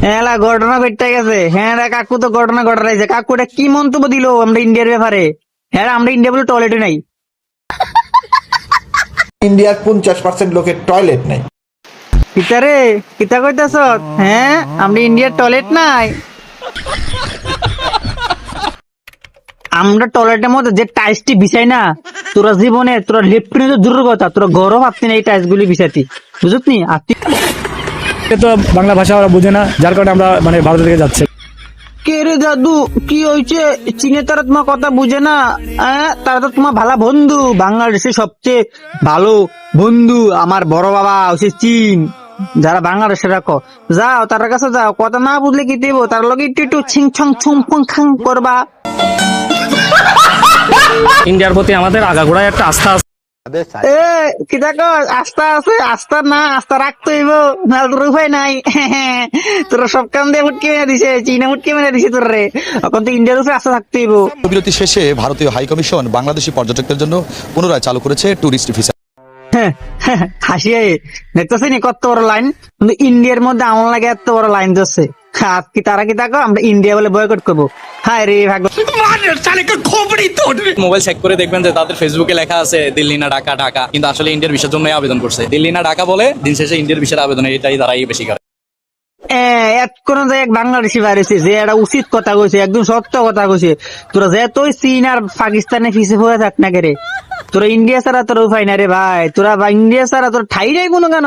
এলা ঘটনা ঘটতে গেছে। হ্যাঁ রে কাকু তো ঘটনা ঘটাইছে। কাকু এটা কি মন্তব্য দিল আমরা ইন্ডিয়ার ব্যাপারে? হ্যাঁ আমরা ইন্ডিয়া বলে টয়লেটে নাই। ইন্ডিয়ার 50% লোকের টয়লেট নেই। কিতারে কিতা কইতাছ? হ্যাঁ আমরা ইন্ডিয়ার টয়লেট নাই। আমরা টয়লেটের মধ্যে যে টাইলসটি বিছাই না, তোরা জীবনে তোরা লেফটিনে তো দূরের কথা, তোরা গরম ভাবছি না এই টাইলস গুলি বিছাতি, বুঝতনি? আর তো বাংলা ভাষা ওরা বুঝে না, যার কারণে আমরা মানে ভারত থেকে যাচ্ছে। কে রে দাদু কি হয়েছে? চীনে তারা তোমার কথা বুঝে না? তারা তো তোমার ভালো বন্ধু, বাংলাদেশের সবচেয়ে ভালো বন্ধু আমার বড় বাবা হচ্ছে চীন। যারা বাংলাদেশে রাখো যাও তার কাছে যাও, কথা না বুঝলে কি দেবো তার লগে একটু একটু ছিং ছং ছুং ফুং খাং করবা। ইন্ডিয়ার প্রতি আমাদের আগাগোড়ায় একটা আস্থা আছে। এ কি দেখো আস্থা আছে, আস্থা না আস্থা রাখতে হইব, না তোর উপায় নাই। তোরা সব কাম দিয়ে মুটকে মেরে দিছে, চীনা মুটকে মেরে দিছে তোর রে, এখন তো ইন্ডিয়ার উপরে আস্থা থাকতে হইব। বিরতি শেষে ভারতীয় হাইকমিশন বাংলাদেশি পর্যটকদের জন্য পুনরায় চালু করেছে ট্যুরিস্ট ভিসা। হাসি দেখতেছি নি কত বড় লাইন, কিন্তু ইন্ডিয়ার মধ্যে আমার লাগে এত বড় লাইন ধরছে। কি তারা কি দেখো আমরা ইন্ডিয়া বলে বয়কট করবো? হায় রে ভাগ্য। মোবাইল চেক করে দেখবেন যে তাদের ফেসবুকে লেখা আছে দিল্লি না ঢাকা, ঢাকা, কিন্তু আসলে ইন্ডিয়ার ভিসার জন্য আবেদন করছে। দিল্লি না ঢাকা বলে দিন শেষে ইন্ডিয়ার ভিসার আবেদন, এটাই তারাই বেশি করে। কোন জায়গায় বাংলাদেশি বাইরেছে যে একটা উচিত কথা কইছে, একদম সত্য কথা কইছে। তোরা যে তুই চীন আর পাকিস্তানে পিছিয়ে হয়ে থাক না রে, তোরা ইন্ডিয়া ছাড়া তোর উপায় না রে ভাই, তোরা ইন্ডিয়া ছাড়া তোর ঠাই নাই কোনো কেন।